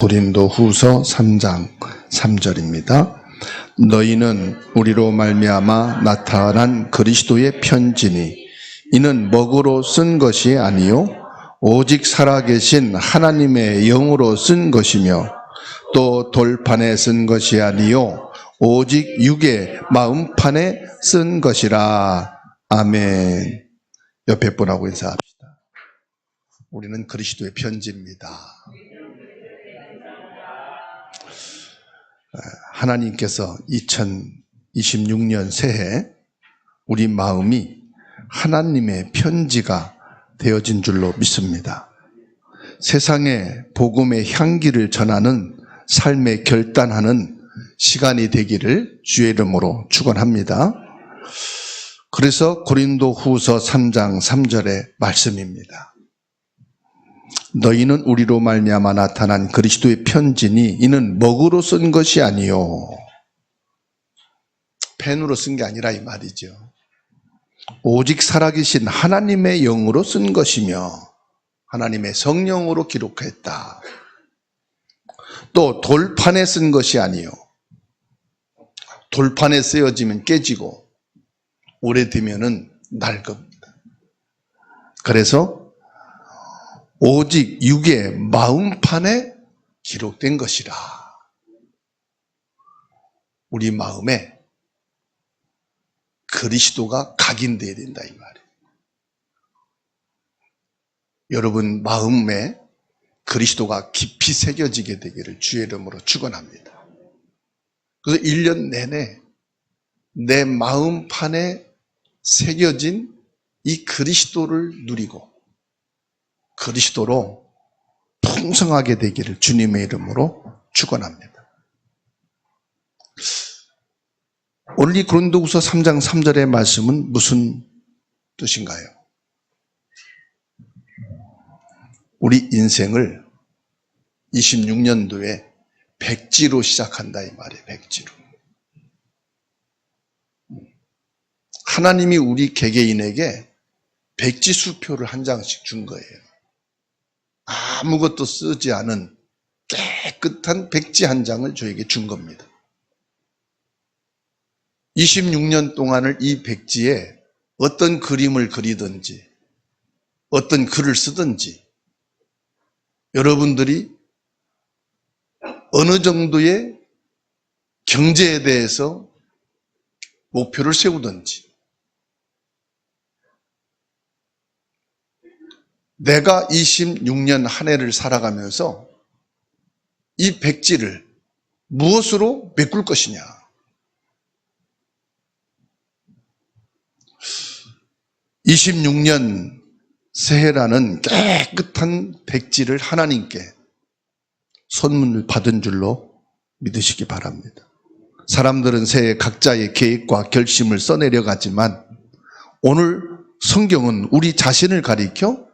고린도후서 3장 3절입니다. 너희는 우리로 말미암아 나타난 그리스도의 편지니 이는 먹으로 쓴 것이 아니요 오직 살아계신 하나님의 영으로 쓴 것이며 또 돌판에 쓴 것이 아니요 오직 육의 마음판에 쓴 것이라. 아멘. 옆에 분하고 인사합시다. 우리는 그리스도의 편지입니다. 하나님께서 2026년 새해 우리 마음이 하나님의 편지가 되어진 줄로 믿습니다. 세상에 복음의 향기를 전하는 삶에 결단하는 시간이 되기를 주의 이름으로 축원합니다. 그래서 고린도후서 3장 3절의 말씀입니다. 너희는 우리로 말미암아 나타난 그리스도의 편지니 이는 먹으로 쓴 것이 아니요 펜으로 쓴 게 아니라 이 말이죠. 오직 살아계신 하나님의 영으로 쓴 것이며 하나님의 성령으로 기록했다. 또 돌판에 쓴 것이 아니요 돌판에 쓰여지면 깨지고 오래되면은 낡습니다. 그래서 오직 육의 마음판에 기록된 것이라. 우리 마음에 그리스도가 각인되어야 된다 이 말이에요. 여러분 마음에 그리스도가 깊이 새겨지게 되기를 주의 이름으로 축원합니다. 그래서 1년 내내 내 마음판에 새겨진 이 그리스도를 누리고 그리스도로 풍성하게 되기를 주님의 이름으로 축원합니다. 오늘 이 고린도후서 3장 3절의 말씀은 무슨 뜻인가요? 우리 인생을 26년도에 백지로 시작한다 이 말이에요. 백지로. 하나님이 우리 개개인에게 백지수표를 한 장씩 준 거예요. 아무것도 쓰지 않은 깨끗한 백지 한 장을 저에게 준 겁니다. 26년 동안을 이 백지에 어떤 그림을 그리든지 어떤 글을 쓰든지 여러분들이 어느 정도의 경제에 대해서 목표를 세우든지 내가 26년 한 해를 살아가면서 이 백지를 무엇으로 메꿀 것이냐. (26년) 새해라는 깨끗한 백지를 하나님께 선물을 받은 줄로 믿으시기 바랍니다. 사람들은 새해 각자의 계획과 결심을 써내려가지만 오늘 성경은 우리 자신을 가리켜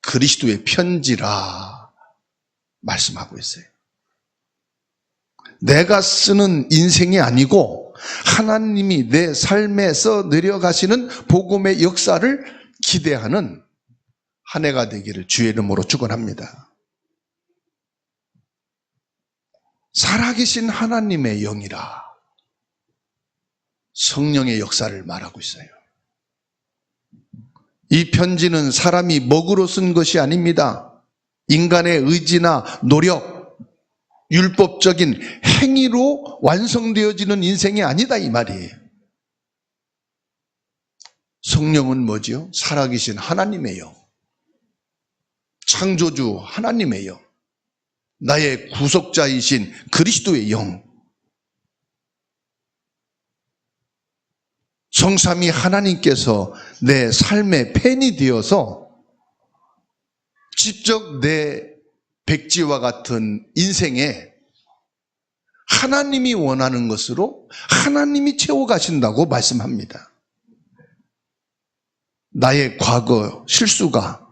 그리스도의 편지라 말씀하고 있어요. 내가 쓰는 인생이 아니고 하나님이 내 삶에서 내려가시는 복음의 역사를 기대하는 한 해가 되기를 주의 이름으로 축원합니다. 살아계신 하나님의 영이라 성령의 역사를 말하고 있어요. 이 편지는 사람이 먹으로 쓴 것이 아닙니다. 인간의 의지나 노력, 율법적인 행위로 완성되어지는 인생이 아니다 이 말이에요. 성령은 뭐지요? 살아계신 하나님의 영, 창조주 하나님의 영, 나의 구속자이신 그리스도의 영, 성삼위 하나님께서 내 삶의 펜이 되어서 직접 내 백지와 같은 인생에 하나님이 원하는 것으로 하나님이 채워가신다고 말씀합니다. 나의 과거 실수가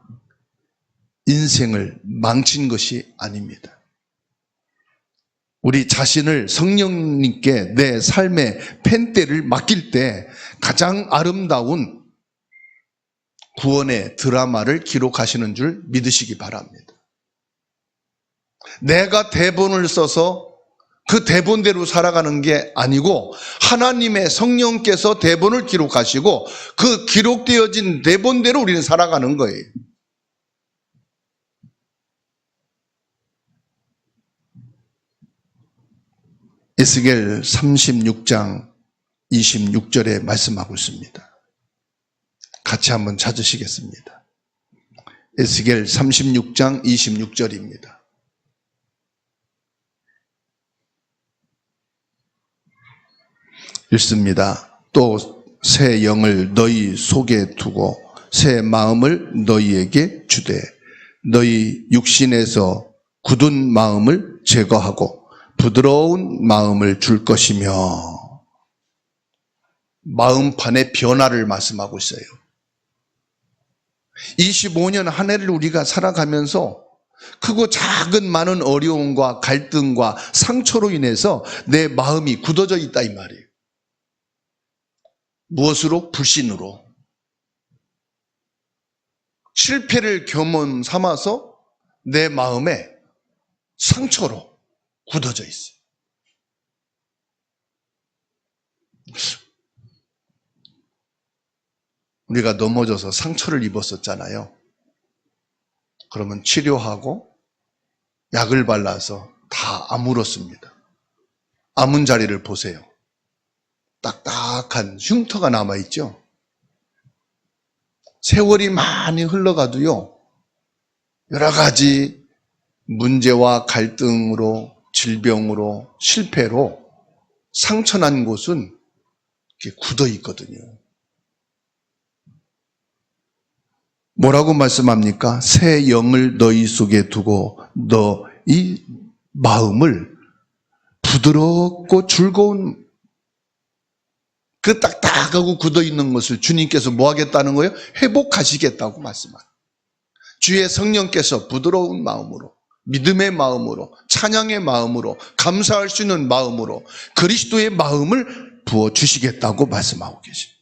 인생을 망친 것이 아닙니다. 우리 자신을 성령님께 내 삶의 펜대를 맡길 때 가장 아름다운 구원의 드라마를 기록하시는 줄 믿으시기 바랍니다. 내가 대본을 써서 그 대본대로 살아가는 게 아니고 하나님의 성령께서 대본을 기록하시고 그 기록되어진 대본대로 우리는 살아가는 거예요. 에스겔 36장 26절에 말씀하고 있습니다. 같이 한번 찾으시겠습니다. 에스겔 36장 26절입니다. 읽습니다. 또 새 영을 너희 속에 두고 새 마음을 너희에게 주되 너희 육신에서 굳은 마음을 제거하고 부드러운 마음을 줄 것이며, 마음판의 변화를 말씀하고 있어요. 25년 한 해를 우리가 살아가면서 크고 작은 많은 어려움과 갈등과 상처로 인해서 내 마음이 굳어져 있다 이 말이에요. 무엇으로? 불신으로. 실패를 경험 삼아서 내 마음에 상처로 굳어져 있어요. 우리가 넘어져서 상처를 입었었잖아요. 그러면 치료하고 약을 발라서 다 아물었습니다. 아문 자리를 보세요. 딱딱한 흉터가 남아있죠. 세월이 많이 흘러가도요, 여러 가지 문제와 갈등으로, 질병으로, 실패로 상처난 곳은 이렇게 굳어 있거든요. 뭐라고 말씀합니까? 새 영을 너희 속에 두고 너희 마음을 부드럽고 즐거운, 그 딱딱하고 굳어있는 것을 주님께서 뭐 하겠다는 거예요? 회복하시겠다고 말씀합니다. 주의 성령께서 부드러운 마음으로, 믿음의 마음으로, 찬양의 마음으로, 감사할 수 있는 마음으로 그리스도의 마음을 부어주시겠다고 말씀하고 계십니다.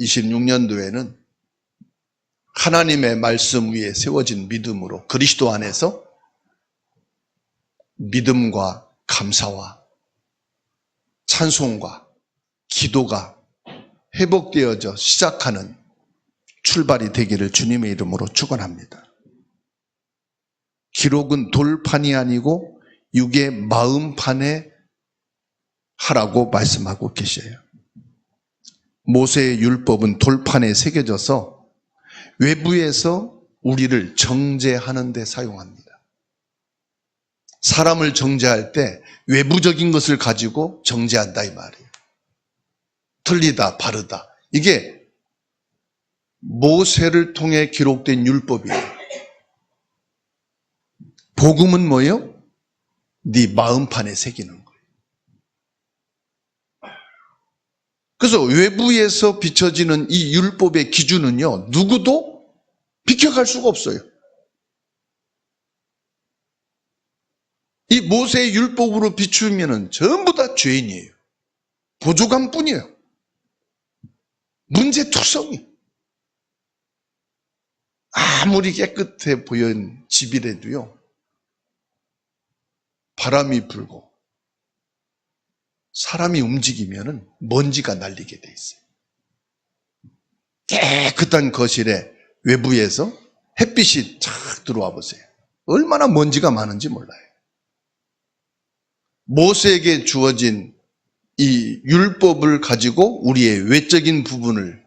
26년도에는 하나님의 말씀 위에 세워진 믿음으로 그리스도 안에서 믿음과 감사와 찬송과 기도가 회복되어져 시작하는 출발이 되기를 주님의 이름으로 축원합니다. 기록은 돌판이 아니고 육의 마음판에 하라고 말씀하고 계셔요. 모세의 율법은 돌판에 새겨져서 외부에서 우리를 정죄하는 데 사용합니다. 사람을 정죄할 때 외부적인 것을 가지고 정죄한다 이 말이에요. 틀리다, 바르다. 이게 모세를 통해 기록된 율법이에요. 복음은 뭐예요? 네 마음판에 새기는 거예요. 그래서 외부에서 비춰지는 이 율법의 기준은요, 누구도 비켜갈 수가 없어요. 이 모세의 율법으로 비추면은 전부 다 죄인이에요. 보조감뿐이에요. 문제투성이. 아무리 깨끗해 보이는 집이라도요, 바람이 불고 사람이 움직이면은 먼지가 날리게 돼 있어요. 깨끗한 거실에 외부에서 햇빛이 착 들어와 보세요. 얼마나 먼지가 많은지 몰라요. 모세에게 주어진 이 율법을 가지고 우리의 외적인 부분을,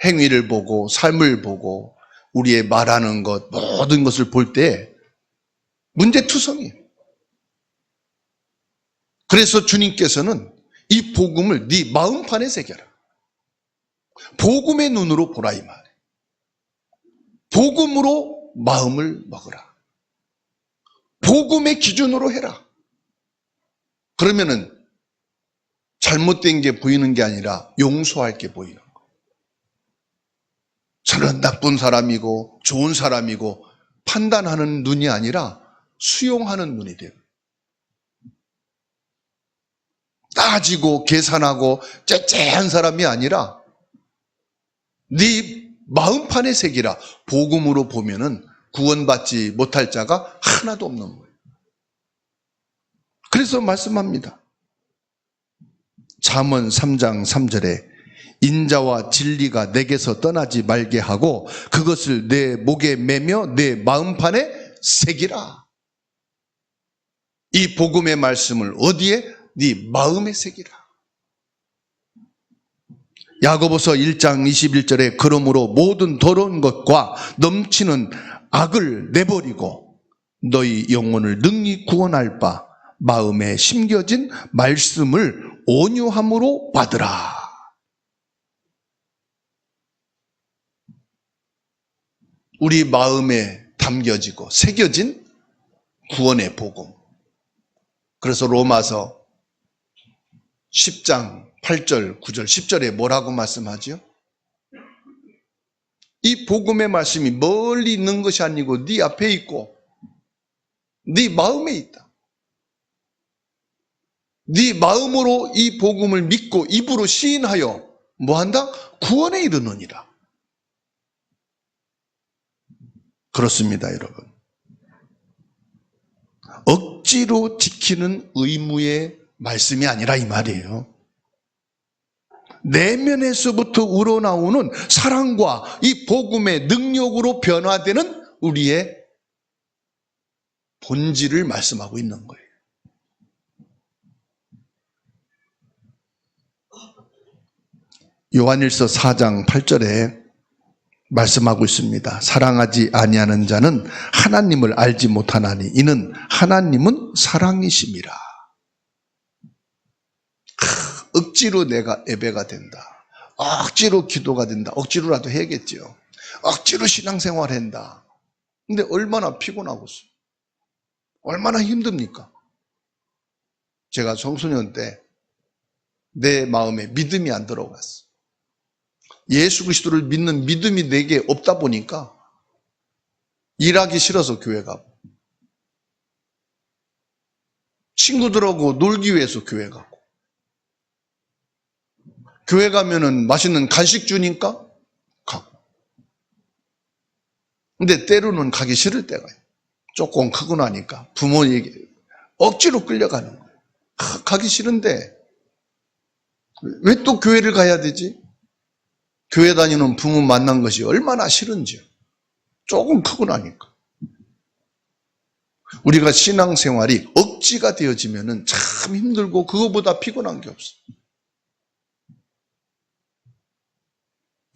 행위를 보고 삶을 보고 우리의 말하는 것, 모든 것을 볼 때 문제투성이에요. 그래서 주님께서는 이 복음을 네 마음판에 새겨라. 복음의 눈으로 보라 이 말이에요. 복음으로 마음을 먹으라. 복음의 기준으로 해라. 그러면은 잘못된 게 보이는 게 아니라 용서할 게 보이는 거. 저는 나쁜 사람이고 좋은 사람이고 판단하는 눈이 아니라 수용하는 눈이 돼요. 따지고 계산하고 째째한 사람이 아니라 네 마음판에 새기라. 복음으로 보면은 구원받지 못할 자가 하나도 없는 거예요. 그래서 말씀합니다. 잠언 3장 3절에 인자와 진리가 내게서 떠나지 말게 하고 그것을 내 목에 매며 내 마음판에 새기라. 이 복음의 말씀을 어디에? 네 마음에 새기라. 야고보서 1장 21절에 그러므로 모든 더러운 것과 넘치는 악을 내버리고 너희 영혼을 능히 구원할 바 마음에 심겨진 말씀을 온유함으로 받으라. 우리 마음에 담겨지고 새겨진 구원의 복음. 그래서 로마서 10장 8절, 9절, 10절에 뭐라고 말씀하죠? 이 복음의 말씀이 멀리 있는 것이 아니고 네 앞에 있고 네 마음에 있다. 네 마음으로 이 복음을 믿고 입으로 시인하여 뭐한다? 구원에 이르느니라. 그렇습니다, 여러분. 억지로 지키는 의무의 말씀이 아니라 이 말이에요. 내면에서부터 우러나오는 사랑과 이 복음의 능력으로 변화되는 우리의 본질을 말씀하고 있는 거예요. 요한일서 4장 8절에 말씀하고 있습니다. 사랑하지 아니하는 자는 하나님을 알지 못하나니 이는 하나님은 사랑이심이라. 억지로 내가 예배가 된다. 억지로 기도가 된다. 억지로라도 해야겠죠. 억지로 신앙생활 한다. 근데 얼마나 피곤하고 얼마나 힘듭니까? 제가 청소년 때 내 마음에 믿음이 안 들어갔어. 예수 그리스도를 믿는 믿음이 내게 없다 보니까 일하기 싫어서 교회 가고 친구들하고 놀기 위해서 교회 가고 교회 가면은 맛있는 간식 주니까 가고 근데 때로는 가기 싫을 때가 있어요. 조금 크고 나니까 부모에게 억지로 끌려가는 거예요. 가기 싫은데 왜 또 교회를 가야 되지? 교회 다니는 부모 만난 것이 얼마나 싫은지요. 조금 크고 나니까. 우리가 신앙생활이 억지가 되어지면 참 힘들고 그거보다 피곤한 게 없어.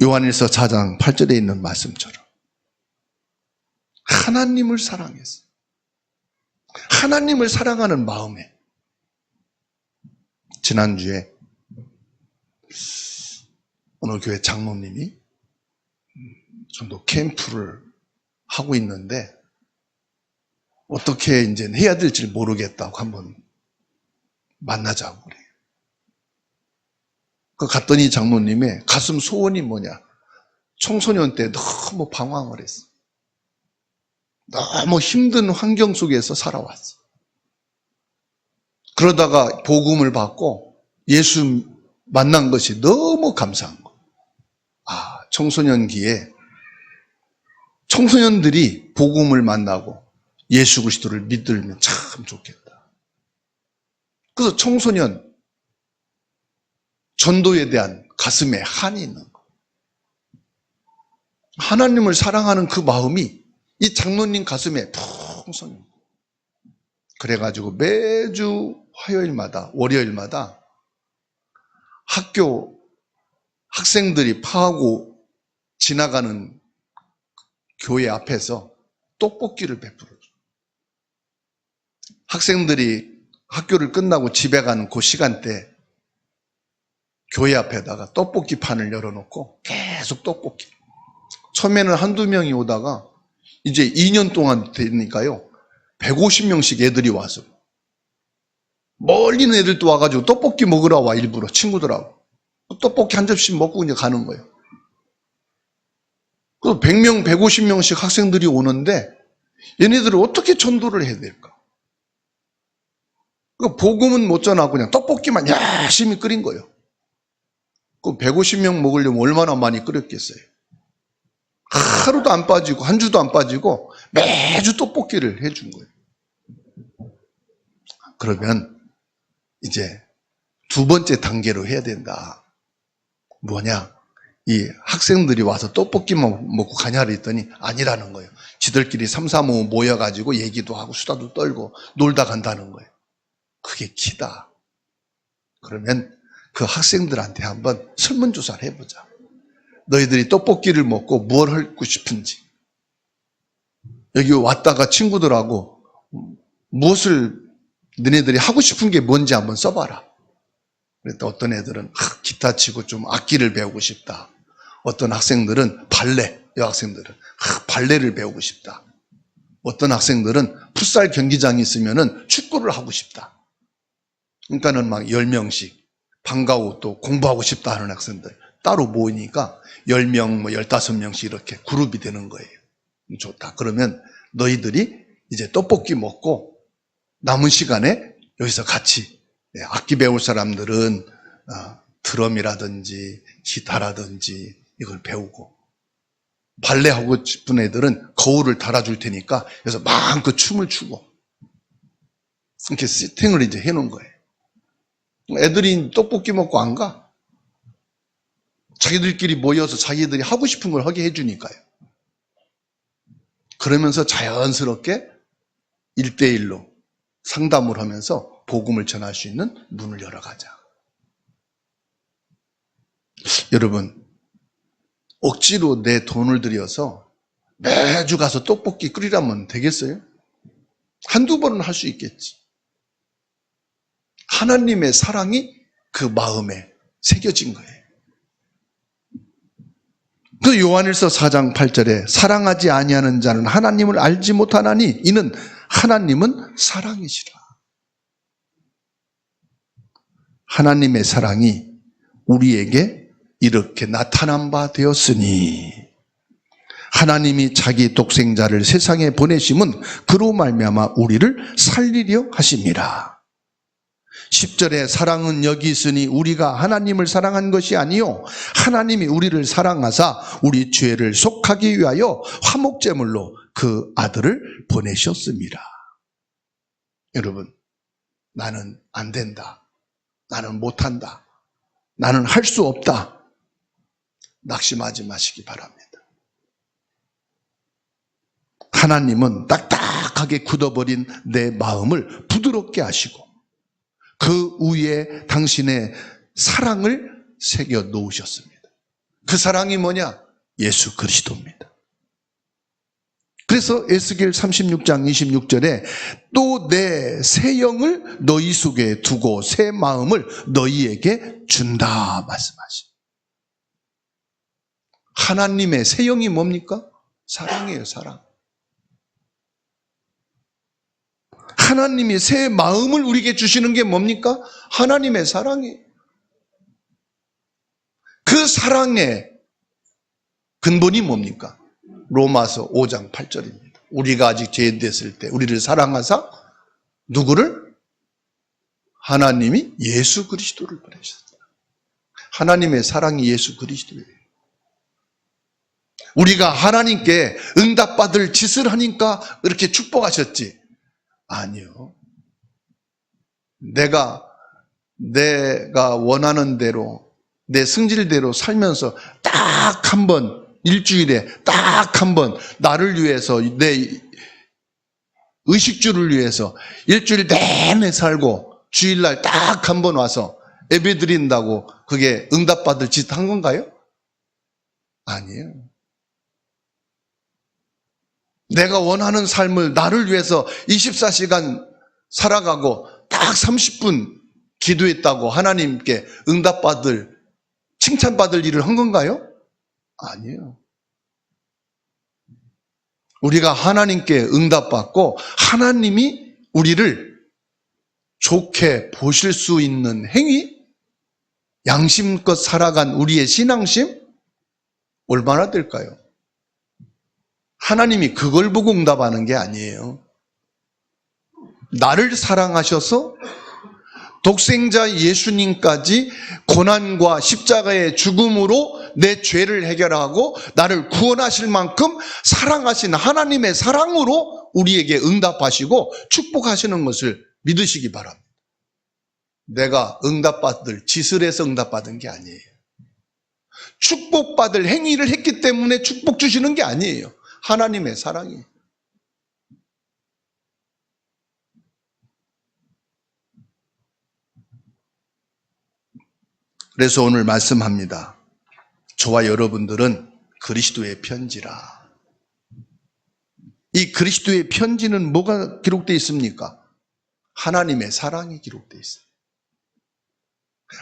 요한일서 4장 8절에 있는 말씀처럼 하나님을 사랑해서 하나님을 사랑하는 마음에 지난주에 오늘 교회 장로님이 전도 캠프를 하고 있는데 어떻게 이제 해야 될지 모르겠다고 한번 만나자고 그래요. 그 갔더니 장로님의 가슴 소원이 뭐냐? 청소년 때 너무 방황을 했어. 너무 힘든 환경 속에서 살아왔어. 그러다가 복음을 받고 예수 만난 것이 너무 감사한 거. 청소년기에 청소년들이 복음을 만나고 예수 그리스도를 믿으면 참 좋겠다. 그래서 청소년 전도에 대한 가슴에 한이 있는 거. 하나님을 사랑하는 그 마음이 이 장로님 가슴에 풍성해요. 그래가지고 매주 화요일마다 월요일마다 학교 학생들이 파하고 지나가는 교회 앞에서 떡볶이를 베풀어줘. 학생들이 학교를 끝나고 집에 가는 그 시간대 교회 앞에다가 떡볶이 판을 열어놓고 계속 떡볶이. 처음에는 한두 명이 오다가 이제 2년 동안 되니까요 150명씩 애들이 와서 멀리 있는 애들도 와가지고 떡볶이 먹으러 와. 일부러 친구들하고 떡볶이 한 접시 먹고 이제 가는 거예요. 그래서 100명, 150명씩 학생들이 오는데 얘네들을 어떻게 전도를 해야 될까? 그 복음은 못 전하고 그냥 떡볶이만 열심히 끓인 거예요. 그 150명 먹으려면 얼마나 많이 끓였겠어요? 하루도 안 빠지고 한 주도 안 빠지고 매주 떡볶이를 해준 거예요. 그러면 이제 두 번째 단계로 해야 된다. 뭐냐? 이 학생들이 와서 떡볶이만 먹고 가냐를 했더니 아니라는 거예요. 지들끼리 3, 4, 5 모여가지고 얘기도 하고 수다도 떨고 놀다 간다는 거예요. 그게 키다. 그러면 그 학생들한테 한번 설문조사를 해보자. 너희들이 떡볶이를 먹고 뭘 하고 싶은지, 여기 왔다가 친구들하고 무엇을 너네들이 하고 싶은 게 뭔지 한번 써봐라. 그랬더니 어떤 애들은 기타 치고 좀 악기를 배우고 싶다. 어떤 학생들은 발레, 여학생들은 발레를 배우고 싶다. 어떤 학생들은 풋살 경기장이 있으면은 축구를 하고 싶다. 그러니까는 막 10명씩 방과후 또 공부하고 싶다 하는 학생들 따로 모이니까 10명, 15명씩 이렇게 그룹이 되는 거예요. 좋다. 그러면 너희들이 이제 떡볶이 먹고 남은 시간에 여기서 같이, 악기 배울 사람들은 드럼이라든지 기타라든지 이걸 배우고, 발레 하고 싶은 애들은 거울을 달아줄 테니까 그래서 마음껏 춤을 추고, 이렇게 세팅을 이제 해놓은 거예요. 애들이 떡볶이 먹고 안 가. 자기들끼리 모여서 자기들이 하고 싶은 걸 하게 해주니까요. 그러면서 자연스럽게 1대1로 상담을 하면서 복음을 전할 수 있는 문을 열어가자. 여러분, 억지로 내 돈을 들여서 매주 가서 떡볶이 끓이라면 되겠어요? 한두 번은 할 수 있겠지. 하나님의 사랑이 그 마음에 새겨진 거예요. 그 요한일서 4장 8절에 사랑하지 아니하는 자는 하나님을 알지 못하나니 이는 하나님은 사랑이시라. 하나님의 사랑이 우리에게 이렇게 나타난 바 되었으니 하나님이 자기 독생자를 세상에 보내심은 그로 말미암아 우리를 살리려 하심이라. 10절에 사랑은 여기 있으니 우리가 하나님을 사랑한 것이 아니요 하나님이 우리를 사랑하사 우리 죄를 속하기 위하여 화목제물로 그 아들을 보내셨습니다. 여러분, 나는 안 된다, 나는 못한다, 나는 할 수 없다, 낙심하지 마시기 바랍니다. 하나님은 딱딱하게 굳어버린 내 마음을 부드럽게 하시고 그 위에 당신의 사랑을 새겨 놓으셨습니다. 그 사랑이 뭐냐? 예수 그리스도입니다. 그래서 에스겔 36장 26절에 또 내 새 영을 너희 속에 두고 새 마음을 너희에게 준다 말씀하십니다. 하나님의 새 영이 뭡니까? 사랑이에요, 사랑. 하나님이 새 마음을 우리에게 주시는 게 뭡니까? 하나님의 사랑이에요. 그 사랑의 근본이 뭡니까? 로마서 5장 8절입니다. 우리가 아직 죄인됐을 때 우리를 사랑하사 누구를? 하나님이 예수 그리스도를 보내셨다. 하나님의 사랑이 예수 그리스도예요. 우리가 하나님께 응답받을 짓을 하니까 이렇게 축복하셨지. 아니요. 내가 원하는 대로 내 승질대로 살면서 딱 한 번, 일주일에 딱 한 번 나를 위해서, 내 의식주를 위해서 일주일 내내 살고 주일날 딱 한 번 와서 예배 드린다고 그게 응답받을 짓 한 건가요? 아니에요. 내가 원하는 삶을 나를 위해서 24시간 살아가고 딱 30분 기도했다고 하나님께 응답받을, 칭찬받을 일을 한 건가요? 아니에요. 우리가 하나님께 응답받고 하나님이 우리를 좋게 보실 수 있는 행위, 양심껏 살아간 우리의 신앙심 얼마나 될까요? 하나님이 그걸 보고 응답하는 게 아니에요. 나를 사랑하셔서 독생자 예수님까지 고난과 십자가의 죽음으로 내 죄를 해결하고 나를 구원하실 만큼 사랑하신 하나님의 사랑으로 우리에게 응답하시고 축복하시는 것을 믿으시기 바랍니다. 내가 응답받을 짓을 해서 응답받은 게 아니에요. 축복받을 행위를 했기 때문에 축복 주시는 게 아니에요. 하나님의 사랑이에요. 그래서 오늘 말씀합니다. 저와 여러분들은 그리스도의 편지라. 이 그리스도의 편지는 뭐가 기록되어 있습니까? 하나님의 사랑이 기록되어 있어요.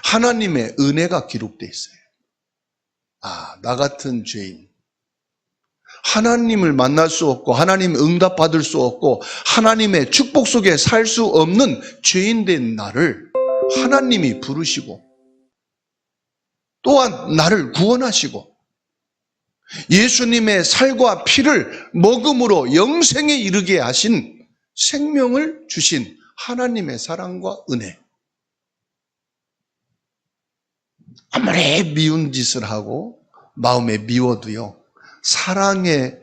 하나님의 은혜가 기록되어 있어요. 나 같은 죄인, 하나님을 만날 수 없고 하나님 응답받을 수 없고 하나님의 축복 속에 살 수 없는 죄인 된 나를 하나님이 부르시고 또한 나를 구원하시고 예수님의 살과 피를 먹음으로 영생에 이르게 하신 생명을 주신 하나님의 사랑과 은혜. 아무리 미운 짓을 하고 마음에 미워도요, 사랑의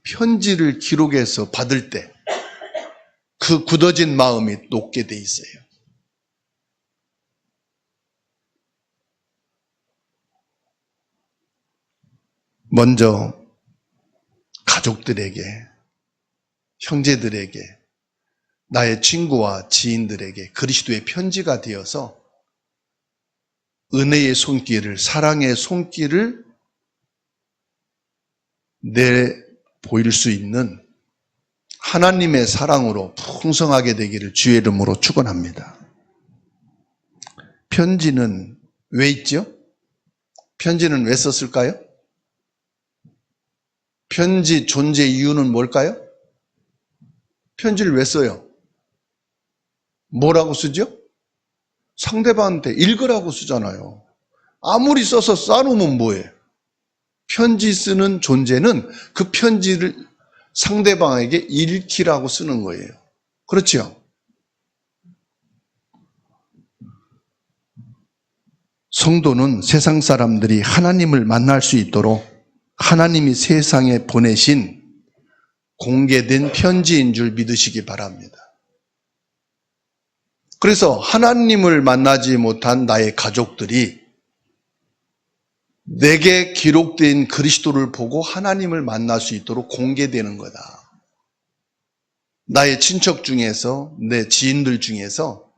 편지를 기록해서 받을 때 그 굳어진 마음이 녹게 돼 있어요. 먼저 가족들에게, 형제들에게, 나의 친구와 지인들에게 그리스도의 편지가 되어서 은혜의 손길을, 사랑의 손길을 보일 수 있는 하나님의 사랑으로 풍성하게 되기를 주의 이름으로 축원합니다. 편지는 왜 있죠? 편지는 왜 썼을까요? 편지 존재 이유는 뭘까요? 편지를 왜 써요? 뭐라고 쓰죠? 상대방한테 읽으라고 쓰잖아요. 아무리 써서 쌓아놓으면 뭐예요? 편지 쓰는 존재는 그 편지를 상대방에게 읽히라고 쓰는 거예요. 그렇죠? 성도는 세상 사람들이 하나님을 만날 수 있도록 하나님이 세상에 보내신 공개된 편지인 줄 믿으시기 바랍니다. 그래서 하나님을 만나지 못한 나의 가족들이 내게 기록된 그리스도를 보고 하나님을 만날 수 있도록 공개되는 거다. 나의 친척 중에서, 내 지인들 중에서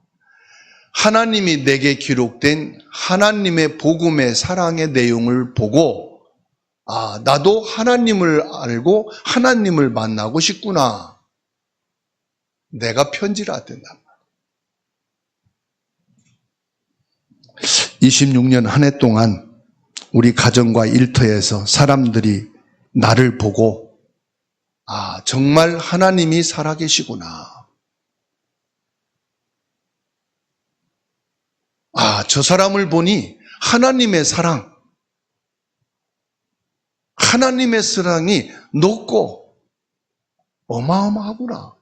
하나님이 내게 기록된 하나님의 복음의 사랑의 내용을 보고 나도 하나님을 알고 하나님을 만나고 싶구나. 내가 편지를 하든다. 26년 한 해 동안 우리 가정과 일터에서 사람들이 나를 보고 정말 하나님이 살아계시구나. 저 사람을 보니 하나님의 사랑, 하나님의 사랑이 높고 어마어마하구나.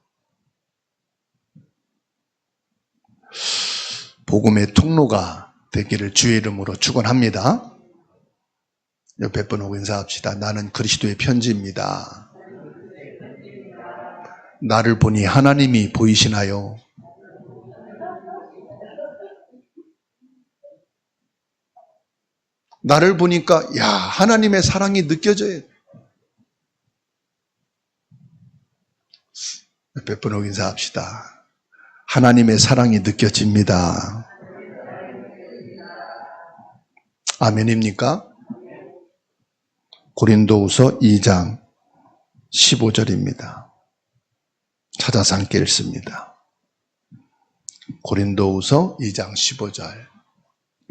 복음의 통로가 되기를 주의 이름으로 축원합니다. 옆에 분하고 인사합시다. 나는 그리스도의 편지입니다. 나를 보니 하나님이 보이시나요? 나를 보니까 하나님의 사랑이 느껴져요. 옆에 분하고 인사합시다. 하나님의 사랑이 느껴집니다. 아멘입니까? 고린도후서 2장 15절입니다. 찾아서 함께 읽습니다. 고린도후서 2장 15절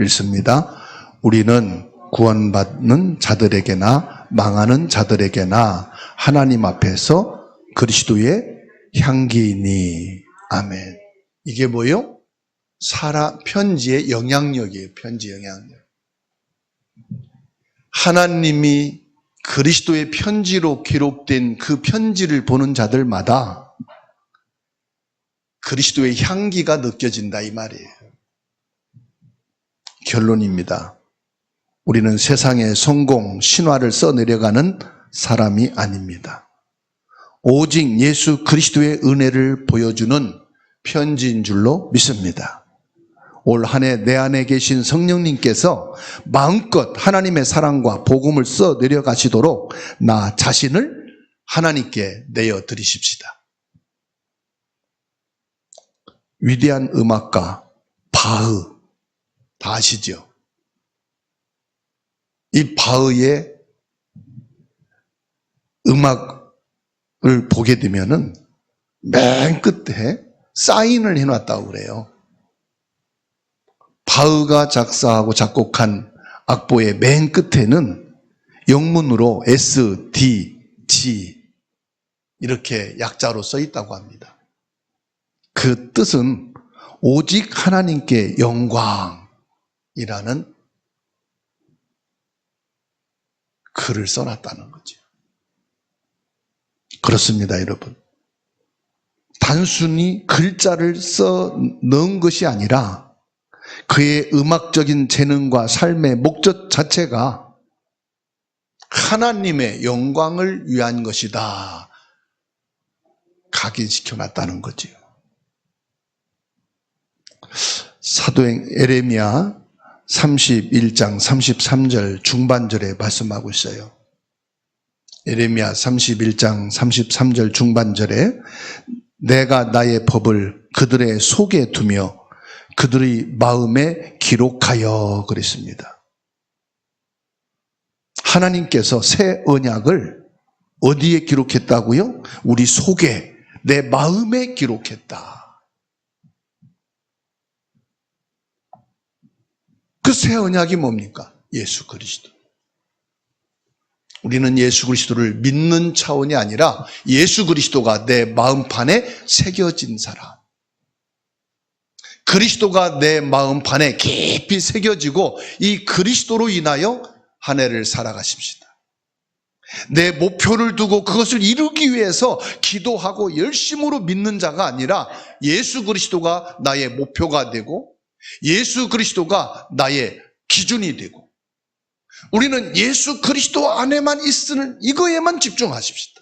읽습니다. 우리는 구원받는 자들에게나 망하는 자들에게나 하나님 앞에서 그리스도의 향기이니. 아멘. 이게 뭐요? 편지의 영향력이에요. 편지 영향력. 하나님이 그리스도의 편지로 기록된 그 편지를 보는 자들마다 그리스도의 향기가 느껴진다 이 말이에요. 결론입니다. 우리는 세상의 성공, 신화를 써내려가는 사람이 아닙니다. 오직 예수 그리스도의 은혜를 보여주는 편지인 줄로 믿습니다. 올 한 해 내 안에 계신 성령님께서 마음껏 하나님의 사랑과 복음을 써내려가시도록 나 자신을 하나님께 내어드리십시다. 위대한 음악가 바흐, 다 아시죠? 이 바흐의 음악을 보게 되면은 맨 끝에 사인을 해놨다고 그래요. 바흐가 작사하고 작곡한 악보의 맨 끝에는 영문으로 S, D, G 이렇게 약자로 써 있다고 합니다. 그 뜻은 오직 하나님께 영광이라는 글을 써놨다는 거죠. 그렇습니다, 여러분. 단순히 글자를 써 넣은 것이 아니라 그의 음악적인 재능과 삶의 목적 자체가 하나님의 영광을 위한 것이다. 각인시켜놨다는 거지요. 사도행 에레미야 31장 33절 중반절에 말씀하고 있어요. 에레미야 31장 33절 중반절에 내가 나의 법을 그들의 속에 두며 그들의 마음에 기록하여 그랬습니다. 하나님께서 새 언약을 어디에 기록했다고요? 우리 속에, 내 마음에 기록했다. 그 새 언약이 뭡니까? 예수 그리스도. 우리는 예수 그리스도를 믿는 차원이 아니라 예수 그리스도가 내 마음판에 새겨진 사람. 그리스도가 내 마음판에 깊이 새겨지고 이 그리스도로 인하여 한 해를 살아가십시다. 내 목표를 두고 그것을 이루기 위해서 기도하고 열심으로 믿는 자가 아니라 예수 그리스도가 나의 목표가 되고 예수 그리스도가 나의 기준이 되고 우리는 예수 그리스도 안에만 있으는 이거에만 집중하십시다.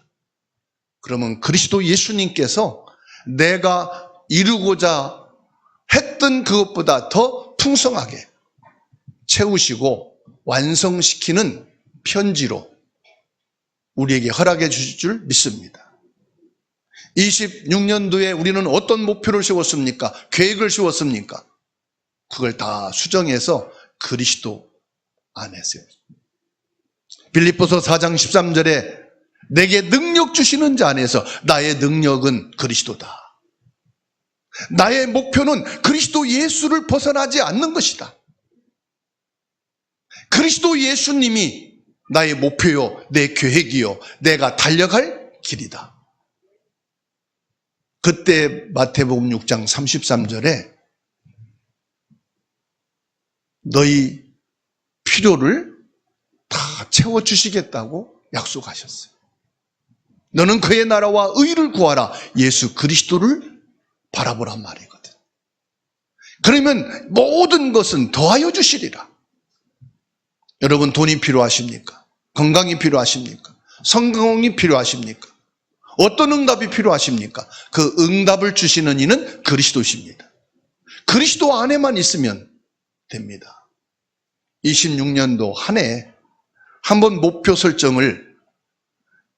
그러면 그리스도 예수님께서 내가 이루고자 했던 그것보다 더 풍성하게 채우시고 완성시키는 편지로 우리에게 허락해 주실 줄 믿습니다. 26년도에 우리는 어떤 목표를 세웠습니까? 계획을 세웠습니까? 그걸 다 수정해서 그리스도 안에 세웠습니다. 빌립보서 4장 13절에 내게 능력 주시는 자 안에서 나의 능력은 그리스도다. 나의 목표는 그리스도 예수를 벗어나지 않는 것이다. 그리스도 예수님이 나의 목표요, 내 계획이요, 내가 달려갈 길이다. 그때 마태복음 6장 33절에 너희 필요를 다 채워주시겠다고 약속하셨어요. 너는 그의 나라와 의를 구하라. 예수 그리스도를 바라보란 말이거든. 그러면 모든 것은 더하여 주시리라. 여러분 돈이 필요하십니까? 건강이 필요하십니까? 성공이 필요하십니까? 어떤 응답이 필요하십니까? 그 응답을 주시는 이는 그리스도십니다. 그리스도 안에만 있으면 됩니다. 26년도 한 해 한번 목표 설정을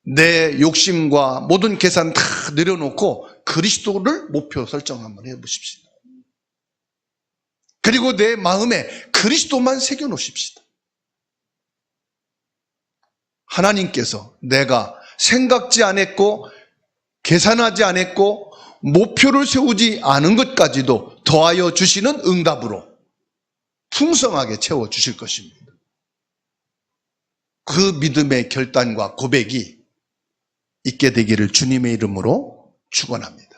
내 욕심과 모든 계산 다 내려놓고 그리스도를 목표 설정 한번 해보십시다. 그리고 내 마음에 그리스도만 새겨놓으십시다. 하나님께서 내가 생각지 않았고 계산하지 않았고 목표를 세우지 않은 것까지도 더하여 주시는 응답으로 풍성하게 채워주실 것입니다. 그 믿음의 결단과 고백이 있게 되기를 주님의 이름으로 축원합니다.